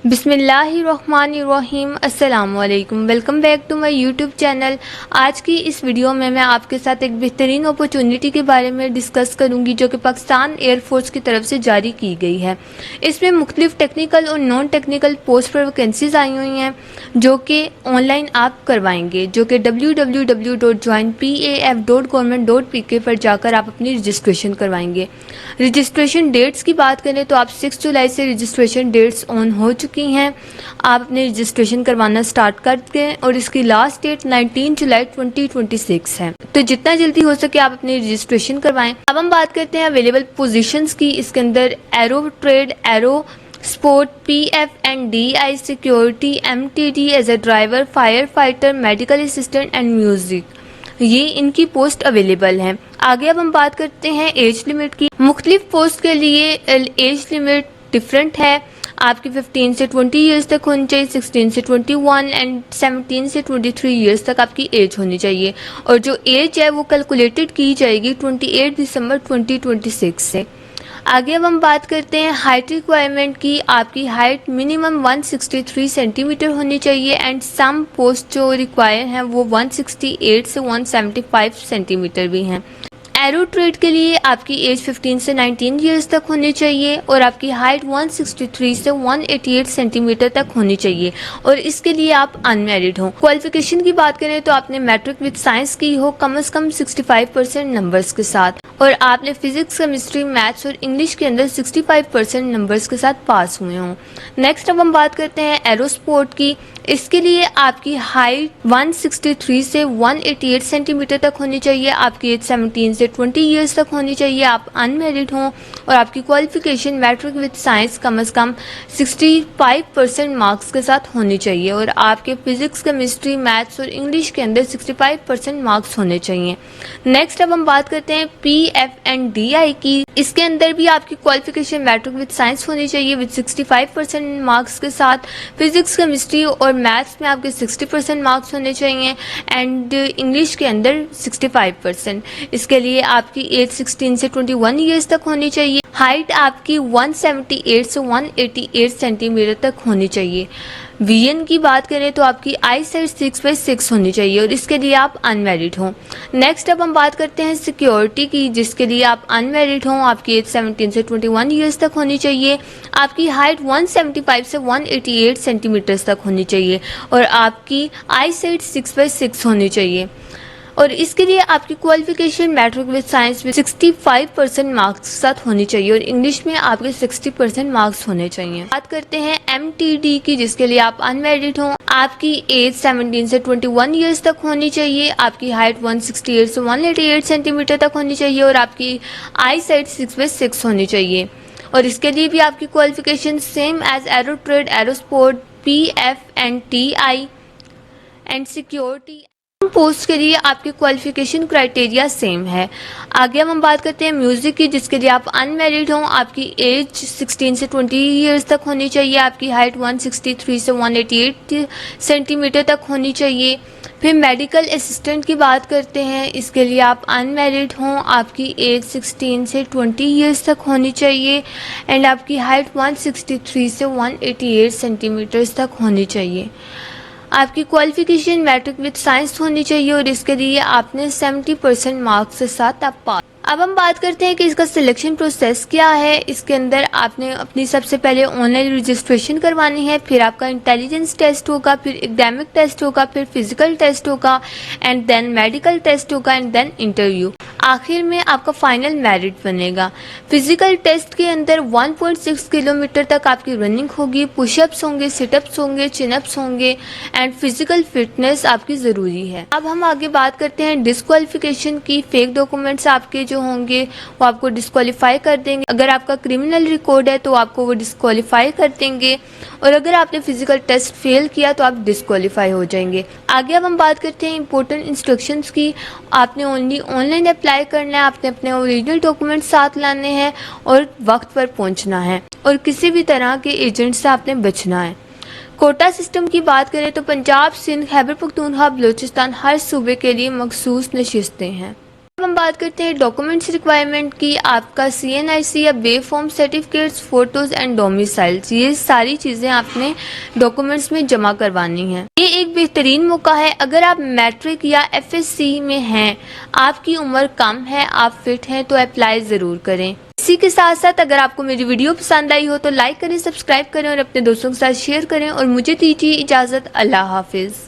बिस्मिल्लाहिर्रहमानिर्रहीम। अस्सलामुअलैकुम। Welcome back to my YouTube channel. आज की इस वीडियो में मैं आपके साथ एक बेहतरीन अपॉर्चुनिटी के बारे में डिस्कस करूंगी जो कि पाकिस्तान एयरफोर्स की तरफ से जारी की गई है। इसमें मुख्तलिफ टेक्निकल और नॉन टेक्निकल पोस्ट पर वैकेंसीज आई हुई हैं जो कि ऑनलाइन आप करवाएंगे, जो कि www.joinpaf.government.pk पर जाकर आप अपनी रजिस्ट्रेशन करवाएंगे। रजिस्ट्रेशन डेट्स की बात करें तो आप 6 जुलाई से रजिस्ट्रेशन डेट्स ऑन हो चुकी हैं। आप अपने रजिस्ट्रेशन करवाना स्टार्ट कर दें और इसकी लास्ट डेट 19 जुलाई 2026 है, तो जितना जल्दी हो सके आप अपनी रजिस्ट्रेशन करवाएं। अब हम बात करते हैं अवेलेबल पोजीशंस की। इसके अंदर aero trade, aero sport, PF&DI, security, MTD as a driver, fire fighter, medical assistant and music, ये इनकी पोस्ट अवेलेबल हैं। आगे अब हम बात करते हैं एज लिमिट की। मुख्तलिफ पोस्ट के लिए एज लिमिट डिफरेंट है। आपकी 15 से 20 ईयर्स तक होनी चाहिए, 16 से 21 एंड 17 से 23 ईयर्स तक आपकी एज होनी चाहिए। और जो एज है वो कैलकुलेटेड की जाएगी 28 दिसंबर 2026 से। आगे अब हम बात करते हैं हाइट रिक्वायरमेंट की। आपकी हाइट मिनिमम 163 सेंटीमीटर होनी चाहिए एंड सम पोस्ट जो रिक्वायर हैं वो 168 से 175 सेंटीमीटर भी हैं। एरो ट्रेड के लिए आपकी एज 15 से 19 ईयर्स तक होनी चाहिए और आपकी हाइट 163 से 188 सेंटीमीटर तक होनी चाहिए और इसके लिए आप अनमैरिड हो। क्वालिफिकेशन की बात करें तो आपने मैट्रिक विद साइंस की हो कम से कम 65% नंबर्स के साथ, और आपने फिजिक्स, केमिस्ट्री, मैथ्स और इंग्लिश के अंदर 65% नंबर्स के साथ पास हुए हों। नेक्स्ट अब हम बात करते हैं एरो स्पोर्ट की। इसके लिए आपकी हाइट 163 से 188 सेंटीमीटर तक होनी चाहिए। आपकी एज 17 से 20 ईयर्स तक होनी चाहिए। आप अनमैरिड हों और आपकी क्वालिफिकेशन मैट्रिक विद साइंस कम से कम 65% मार्क्स के साथ होनी चाहिए और आपके फिजिक्स, केमिस्ट्री, मैथ्स और इंग्लिश के अंदर 65% मार्क्स होने चाहिए। नेक्स्ट अब हम बात करते हैं PF&DI की। इसके अंदर भी आपकी क्वालिफिकेशन मैट्रिक विद साइंस होनी चाहिए विद 65% मार्क्स के साथ। फिजिक्स, केमिस्ट्री और मैथ्स में आपके 60% मार्क्स होने चाहिए एंड इंग्लिश के अंदर 65%। इसके लिए आपकी एज 16 से 21 ईयर्स तक होनी चाहिए। हाइट आपकी 178 से 188 सेंटीमीटर तक होनी चाहिए। विजन की बात करें तो आपकी आई साइड 6/6 होनी चाहिए और इसके लिए आप अनमैरिड हों। नेक्स्ट अब हम बात करते हैं सिक्योरिटी की, जिसके लिए आप अनमैरिड हों। आपकी एज 17 से 21 ईयर्स तक होनी चाहिए। आपकी हाइट 175 से 188 सेंटीमीटर्स तक होनी चाहिए और आपकी आई साइड 6/6 होनी चाहिए और इसके लिए आपकी क्वालिफिकेशन मैट्रिक विद साइंस में 65% मार्क्स के साथ होनी चाहिए और इंग्लिश में आपके 60% मार्क्स होने चाहिए। बात करते हैं MTD की, जिसके लिए आप अनमैरिड हों। आपकी एज 17 से 21 ईयर्स तक होनी चाहिए। आपकी हाइट 168 से 188 सेंटीमीटर तक होनी चाहिए और आपकी आई साइड 6/6 होनी चाहिए और इसके लिए भी आपकी qualification same as aero trade, aero sport, PF&DI and security post के लिए आपकी क्वालिफिकेशन क्राइटेरिया सेम है। आगे हम बात करते हैं म्यूजिक की, जिसके लिए आप अनमैरिड हों। आपकी एज 16 से 20 ईयर्स तक होनी चाहिए। आपकी हाइट 163 से 188 सेंटीमीटर तक होनी चाहिए। फिर मेडिकल असिस्टेंट की बात करते हैं। इसके लिए आप अनमैरिड हों। आपकी एज 16 से 20 ईयर्स तक होनी चाहिए एंड आपकी हाइट 163 से 188 सेंटीमीटर्स तक होनी चाहिए। आपकी क्वालिफिकेशन मैट्रिक विद साइंस होनी चाहिए और इसके लिए आपने 70% मार्क्स के साथ आप पास। अब हम बात करते हैं कि इसका सिलेक्शन प्रोसेस क्या है। इसके अंदर आपने अपनी सबसे पहले ऑनलाइन रजिस्ट्रेशन करवानी है, फिर आपका इंटेलिजेंस टेस्ट होगा, फिर एकेडमिक टेस्ट होगा, फिर फिजिकल टेस्ट होगा एंड देन मेडिकल टेस्ट होगा एंड देन इंटरव्यू। आखिर में आपका फाइनल मेरिट बनेगा। फिजिकल टेस्ट के अंदर 1.6 किलोमीटर तक आपकी रनिंग होगी, पुशअप्स होंगे, सिटअप्स होंगे, चिनअप्स होंगे एंड फिजिकल फिटनेस आपकी ज़रूरी है। अब हम आगे बात करते हैं डिस्क्वालिफिकेशन की। फेक डॉक्यूमेंट्स आपके जो होंगे वो आपको डिस्क्वालीफाई कर देंगे। अगर आपका क्रिमिनल रिकॉर्ड है तो आपको वो डिस्क्वालीफाई कर देंगे और अगर आपने फिजिकल टेस्ट फेल किया तो आप डिस्क्वालीफाई हो जाएंगे। आगे अब हम बात करते हैं इंपॉर्टेंट इंस्ट्रक्शंस की। आपने ओनली ऑनलाइन अप्लाई करना है, आपने अपने ओरिजिनल डॉक्यूमेंट साथ लाने हैं और वक्त पर पहुंचना है और किसी भी तरह के एजेंट से आपने बचना है। कोटा सिस्टम की बात करें तो पंजाब, सिंध, खैबर पख्तूनख्वा, बलूचिस्तान हर सूबे के लिए मखसूस नशिस्तें हैं। अब हम बात करते हैं डॉक्यूमेंट्स रिक्वायरमेंट की। आपका CNIC या वे form certificates, photos and domiciles, ये सारी चीज़ें आपने डॉक्यूमेंट्स में जमा करवानी हैं। ये एक बेहतरीन मौका है अगर आप मैट्रिक या FSC में हैं, आपकी उम्र कम है, आप फिट हैं, तो अप्लाई ज़रूर करें। इसी के साथ साथ अगर आपको मेरी वीडियो पसंद आई हो तो लाइक करें, सब्सक्राइब करें और अपने दोस्तों के साथ शेयर करें और मुझे दीजिए इजाज़त। अल्लाह हाफिज़।